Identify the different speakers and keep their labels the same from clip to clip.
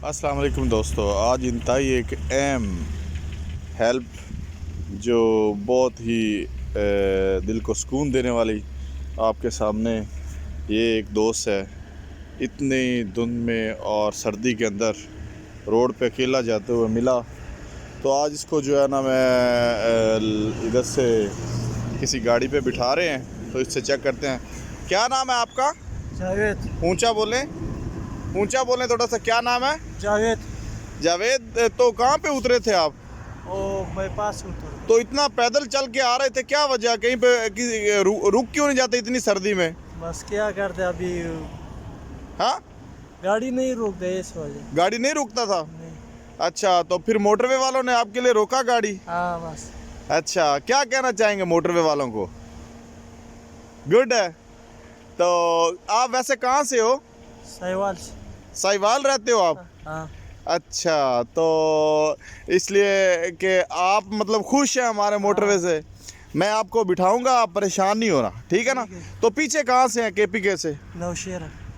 Speaker 1: अस्सलाम वालेकुम दोस्तों, आज इंतहाई एक अहम हेल्प जो बहुत ही दिल को सुकून देने वाली आपके सामने। ये एक दोस्त है, इतनी धुंध में और सर्दी के अंदर रोड पे अकेला जाते हुए मिला, तो आज इसको जो है ना मैं इधर से किसी गाड़ी पे बिठा रहे हैं, तो इससे चेक करते हैं। क्या नाम है आपका?
Speaker 2: जावेद।
Speaker 1: ऊंचा बोलें थोड़ा सा। क्या नाम है? जावेद। तो कहाँ पे उतरे थे आप?
Speaker 2: ओ बाईपास उतर।
Speaker 1: तो इतना पैदल चल के आ रहे थे, क्या वजह? कहीं पे रुक क्यों नहीं जाते इतनी सर्दी में?
Speaker 2: बस क्या करते अभी,
Speaker 1: हाँ,
Speaker 2: गाड़ी नहीं रुकते इस वजह।
Speaker 1: गाड़ी नहीं रुकता था?
Speaker 2: नहीं।
Speaker 1: अच्छा, तो फिर मोटरवे वालों ने आपके लिए रोका गाड़ी?
Speaker 2: हाँ बस।
Speaker 1: अच्छा, क्या कहना चाहेंगे मोटरवे वालों को? गुड है। तो आप वैसे कहाँ से हो?
Speaker 2: साहिवाल
Speaker 1: रहते हो आप?
Speaker 2: हाँ।
Speaker 1: अच्छा, तो इसलिए कि आप मतलब खुश हैं हमारे मोटरवे से। मैं आपको बिठाऊंगा, आप परेशान नहीं होना, ठीक है ना? तो पीछे कहाँ से हैं? केपीके से?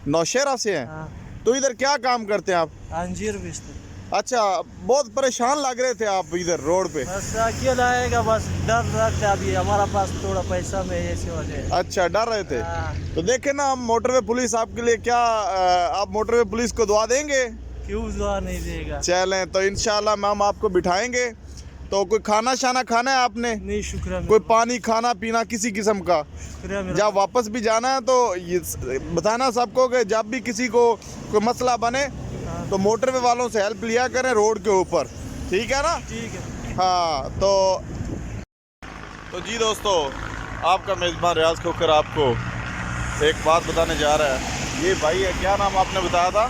Speaker 1: नौशेरा से हैं।
Speaker 2: हाँ।
Speaker 1: तो इधर क्या काम करते हैं आप?
Speaker 2: अंजीर बेचते।
Speaker 1: अच्छा, बहुत परेशान लग रहे थे आप इधर रोड पे।
Speaker 2: बस अकेला आएगा, बस डर लगता है अभी हमारा पास थोड़ा पैसा में ऐसे वजह।
Speaker 1: अच्छा, डर रहे थे।
Speaker 2: हाँ।
Speaker 1: तो देखे ना, हम मोटरवे पुलिस आपके लिए क्या, आप मोटरवे पुलिस को दुआ देंगे?
Speaker 2: क्यों दुआ नहीं देगा?
Speaker 1: चलें, तो इंशाल्लाह हम आपको बिठाएंगे। तो कोई खाना शाना खाना है आपने?
Speaker 2: नहीं, शुक्र।
Speaker 1: कोई पानी खाना पीना किसी किस्म का? जब वापस भी जाना है तो ये बताना सबको कि जब भी किसी को कोई मसला बने तो मोटरवे वालों से हेल्प लिया करें रोड के ऊपर, ठीक है ना?
Speaker 2: ठीक है।
Speaker 1: हाँ, तो जी दोस्तों, आपका मेज़बान रियाज खोकर आपको एक बात बताने जा रहा है। ये भाई है, क्या नाम आपने बताया था?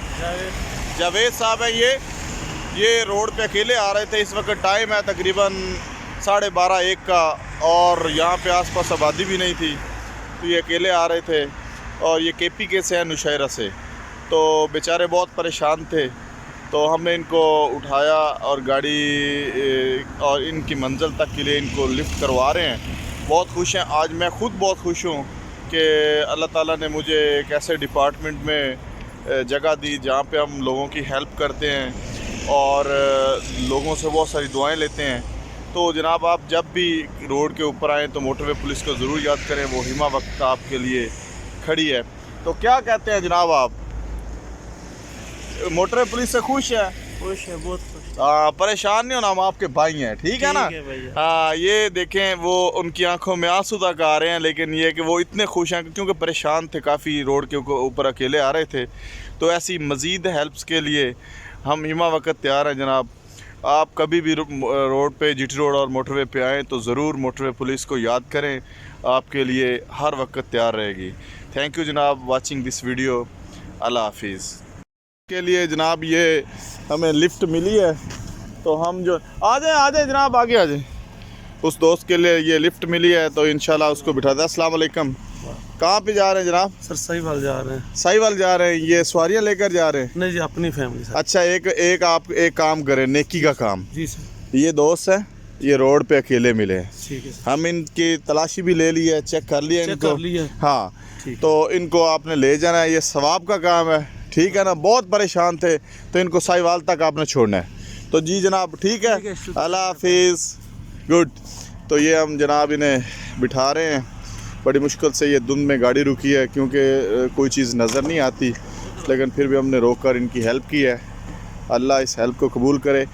Speaker 1: जावेद साहब है। ये रोड पे अकेले आ रहे थे। इस वक्त टाइम है तकरीबन 12:30-1 का, और यहाँ पे आसपास आबादी भी नहीं थी, तो ये अकेले आ रहे थे। और ये केपीके से है, नौशेरा से। तो बेचारे बहुत परेशान थे, तो हमने इनको उठाया और गाड़ी और इनकी मंजिल तक के लिए इनको लिफ्ट करवा रहे हैं। बहुत खुश हैं। आज मैं ख़ुद बहुत खुश हूँ कि अल्लाह ताला ने मुझे एक ऐसे डिपार्टमेंट में जगह दी जहाँ पे हम लोगों की हेल्प करते हैं और लोगों से बहुत सारी दुआएं लेते हैं। तो जनाब, आप जब भी रोड के ऊपर आएँ तो मोटरवे पुलिस को ज़रूर याद करें, वो हिमा वक्त आपके लिए खड़ी है। तो क्या कहते हैं जनाब, आप मोटरवे पुलिस से खुश है?
Speaker 2: खुश है, बहुत खुश।
Speaker 1: परेशान नहीं होना, हम आपके भाई हैं, ठीक है ना? हाँ, ये देखें, वो उनकी आंखों में आंसू तक आ रहे हैं, लेकिन ये कि वो इतने खुश हैं क्योंकि परेशान थे, काफ़ी रोड के ऊपर अकेले आ रहे थे। तो ऐसी मज़ीद हेल्प्स के लिए हम हिमा वक्त तैयार हैं जनाब। आप कभी भी रोड पे, जीटी रोड और मोटरवे पे आएँ तो ज़रूर मोटरवे पुलिस को याद करें, आपके लिए हर वक्त तैयार रहेगी। थैंक यू जनाब वाचिंग दिस वीडियो। अल्लाह हाफिज़। के लिए जनाब ये हमें लिफ्ट मिली है, तो हम जो आ जाए जनाब, आगे आ जाए। उस दोस्त के लिए ये लिफ्ट मिली है, तो इंशाल्लाह उसको बिठा दें। अस्सलाम वालेकुम। कहाँ पे जा रहे हैं जनाब?
Speaker 2: सर साहिवाल जा रहे हैं।
Speaker 1: साहिवाल जा रहे हैं? ये सवारियाँ लेकर जा रहे हैं?
Speaker 2: नहीं जी, अपनी फैमिली सर।
Speaker 1: अच्छा, आप एक काम करें, नेकी का काम।
Speaker 2: जी सर।
Speaker 1: ये दोस्त है, ये रोड पे अकेले मिले हैं।
Speaker 2: ठीक है।
Speaker 1: हम इनकी तलाशी भी ले ली है, चेक कर लिया इनको। हाँ, तो इनको आपने ले जाना है, ये सवाब का काम है, ठीक है ना? बहुत परेशान थे, तो इनको साहिवाल तक आपने छोड़ना है। तो जी जनाब, ठीक है। अल्लाह हाफिज़। गुड। तो ये हम जनाब इन्हें बिठा रहे हैं। बड़ी मुश्किल से ये धुंध में गाड़ी रुकी है क्योंकि कोई चीज़ नज़र नहीं आती, लेकिन फिर भी हमने रोक कर इनकी हेल्प की है। अल्लाह इस हेल्प को कबूल करे।